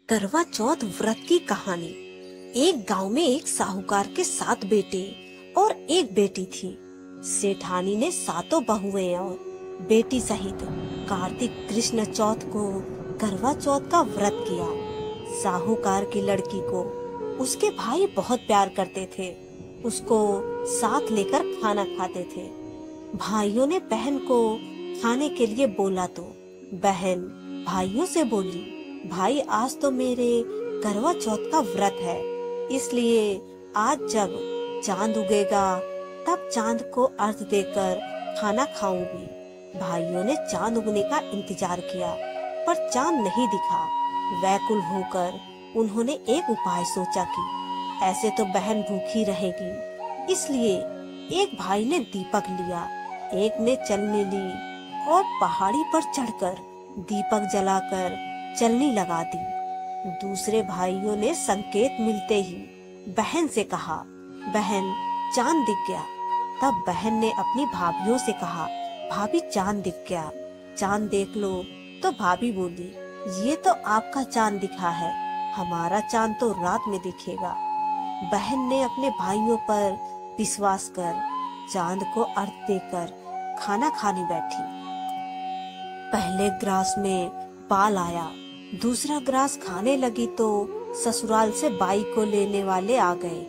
करवा चौथ व्रत की कहानी। एक गांव में एक साहूकार के 7 बेटे और एक बेटी थी। सेठानी ने 7 बहुएं और बेटी सहित कार्तिक कृष्ण चौथ को करवा चौथ का व्रत किया। साहूकार की लड़की को उसके भाई बहुत प्यार करते थे। उसको साथ लेकर खाना खाते थे। भाइयों ने बहन को खाने के लिए बोला तो बहन भाइयों से बोली, भाई आज तो मेरे करवा चौथ का व्रत है, इसलिए आज जब चांद उगेगा तब चांद को अर्घ देकर खाना खाऊंगी। भाइयों ने चांद उगने का इंतजार किया पर चांद नहीं दिखा। व्याकुल होकर उन्होंने एक उपाय सोचा कि ऐसे तो बहन भूखी रहेगी। इसलिए एक भाई ने दीपक लिया, एक ने चलनी ली और पहाड़ी पर चढ़कर दीपक जलाकर चलनी लगा दी। दूसरे भाइयों ने संकेत मिलते ही बहन से कहा, बहन चांद दिख गया। तब बहन ने अपनी भाभीयों से कहा, भाभी चांद दिख गया, चांद देख लो। तो भाभी बोली, ये तो आपका चांद दिखा है, हमारा चांद तो रात में दिखेगा। बहन ने अपने भाइयों पर विश्वास कर चांद को अर्घ देकर खाना खाने बैठी। पहले ग्रास में बाल आया, दूसरा ग्रास खाने लगी तो ससुराल से बाई को लेने वाले आ गए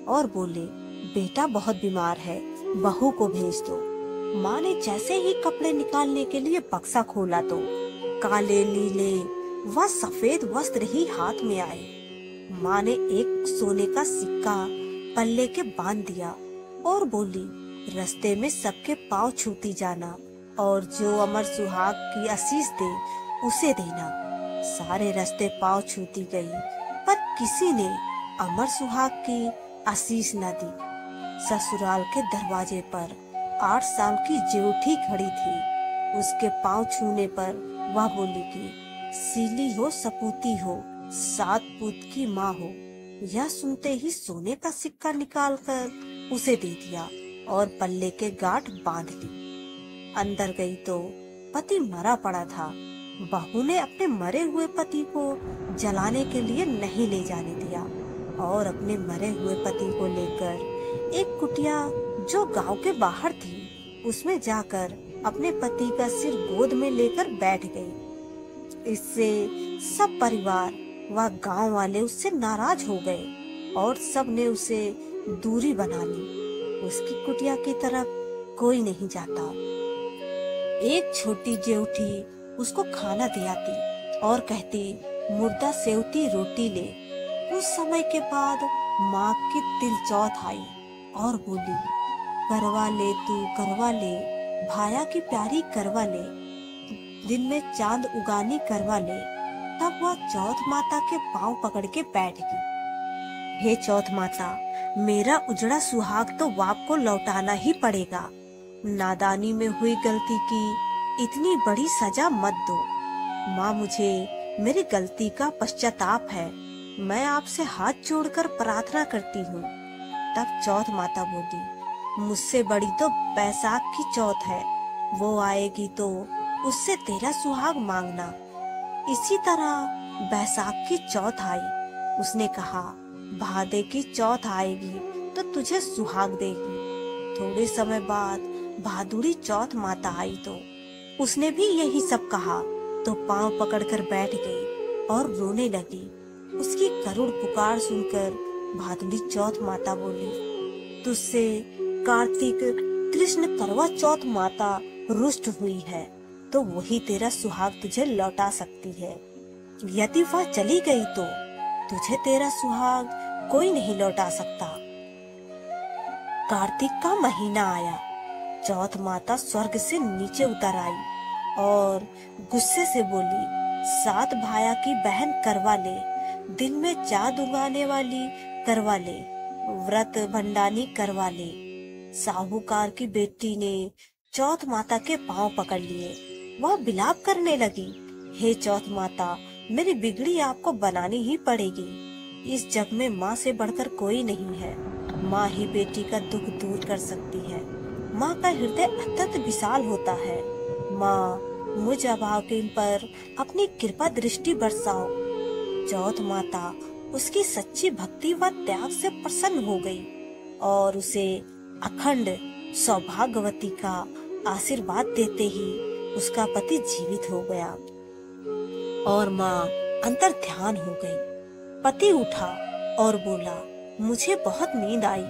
और बोले, बेटा बहुत बीमार है, बहू को भेज दो। माँ ने जैसे ही कपड़े निकालने के लिए बक्सा खोला तो काले नीले व सफेद वस्त्र ही हाथ में आए। माँ ने एक सोने का सिक्का पल्ले के बांध दिया और बोली, रास्ते में सबके पाँव छूती जाना और जो अमर सुहाग की आशीष दे उसे देना। सारे रास्ते पाँव छूती गई पर किसी ने अमर सुहाग की आशीष न दी। ससुराल के दरवाजे पर 8 साल की जेठी खड़ी थी। उसके पाँव छूने पर वह बोली कि सीली हो सपूती हो, 7 पूत की माँ हो। यह सुनते ही सोने का सिक्का निकालकर उसे दे दिया और पल्ले के गांठ बांध ली। अंदर गई तो पति मरा पड़ा था। बहू ने अपने मरे हुए पति को जलाने के लिए नहीं ले जाने दिया और अपने मरे हुए पति को लेकर एक कुटिया जो गांव के बाहर थी उसमें जाकर अपने पति का सिर गोद में लेकर बैठ गई। इससे सब परिवार व गांव वाले उससे नाराज हो गए और सब ने उसे दूरी बना ली। उसकी कुटिया की तरफ कोई नहीं जाता। एक छोटी जेठी उसको खाना दे आती और कहती, मुर्दा सेवती रोटी ले। कुछ समय के बाद माँ की तिल चौथ आई और बोली, करवा ले तू करवा ले, भाया की प्यारी करवा ले, दिन में चांद उगानी करवा ले। तब वह चौथ माता के पांव पकड़ के बैठ गई। हे चौथ माता, मेरा उजड़ा सुहाग तो बाप को लौटाना ही पड़ेगा। नादानी में हुई गलती की इतनी बड़ी सजा मत दो। माँ, मुझे मेरी गलती का पश्चाताप है, मैं आपसे हाथ जोड़कर प्रार्थना करती हूँ। तब चौथ माता बोली, मुझसे बड़ी तो बैसाख की चौथ है, वो आएगी तो उससे तेरा सुहाग मांगना। इसी तरह बैसाख की चौथ आई। उसने कहा, भादे की चौथ आएगी तो तुझे सुहाग देगी। थोड़े समय बाद भादुड़ी चौथ माता आई तो उसने भी यही सब कहा तो पांव पकड़कर बैठ गई और रोने लगी। उसकी करुण पुकार सुनकर भादुड़ी चौथ माता बोली, तुझसे कार्तिक कृष्ण करवा चौथ माता रुष्ट हुई है तो वही तेरा सुहाग तुझे लौटा सकती है। यदि वह चली गई तो तुझे तेरा सुहाग कोई नहीं लौटा सकता। कार्तिक का महीना आया। चौथ माता स्वर्ग से नीचे उतर आई और गुस्से से बोली, 7 भाया की बहन करवा ले, दिन में चांद उगाने वाली करवा ले, व्रत भंडानी करवा ले। साहूकार की बेटी ने चौथ माता के पांव पकड़ लिए। वह विलाप करने लगी, हे चौथ माता, मेरी बिगड़ी आपको बनानी ही पड़ेगी। इस जग में माँ से बढ़कर कोई नहीं है। माँ ही बेटी का दुख दूर कर सकती है। माँ का हृदय अत्यंत विशाल होता है। माँ, मुझ अभागिन पर अपनी कृपा दृष्टि बरसाओ। चौथ माता उसकी सच्ची भक्ति व त्याग से प्रसन्न हो गई और उसे अखंड सौभाग्यवती का आशीर्वाद देते ही उसका पति जीवित हो गया और माँ अंतर ध्यान हो गई। पति उठा और बोला, मुझे बहुत नींद आई।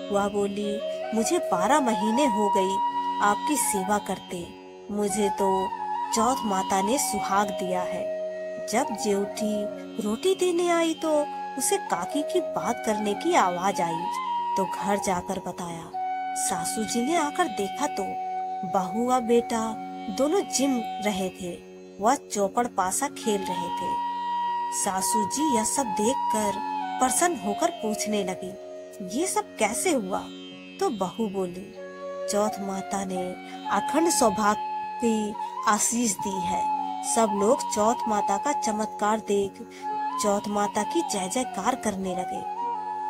वह बोली, मुझे 12 महीने हो गई आपकी सेवा करते, मुझे तो चौथ माता ने सुहाग दिया है। जब जेठी रोटी देने आई तो उसे काकी की बात करने की आवाज आई तो घर जाकर बताया। सासू जी ने आकर देखा तो बहू व बेटा दोनों जिम रहे थे, वह चौपड़ पासा खेल रहे थे। सासू जी यह सब देखकर प्रसन्न होकर पूछने लगी, ये सब कैसे हुआ? तो बहू बोली, चौथ माता ने अखंड सौभाग्य की आशीष दी है। सब लोग चौथ माता का चमत्कार देख चौथ माता की जय जयकार करने लगे।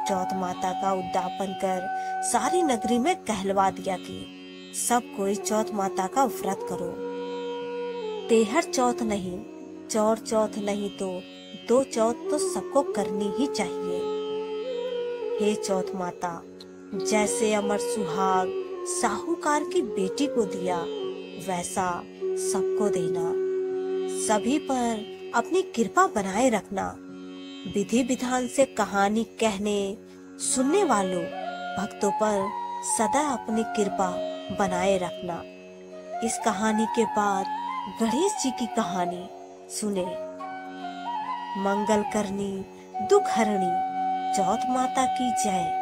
चौथ माता का उद्यापन कर सारी नगरी में कहलवा दिया कि सब कोई चौथ माता का व्रत करो। तेहर चौथ नहीं, चौर चौथ नहीं तो 2 चौथ तो सबको करनी ही चाहिए। हे चौथ माता, जैसे अमर सुहाग साहूकार की बेटी को दिया वैसा सबको देना। सभी पर अपनी कृपा बनाए रखना। विधि विधान से कहानी कहने सुनने वालों भक्तों पर सदा अपनी कृपा बनाए रखना। इस कहानी के बाद गणेश जी की कहानी सुने। मंगल करनी दुख हरणी चौथ माता की जय।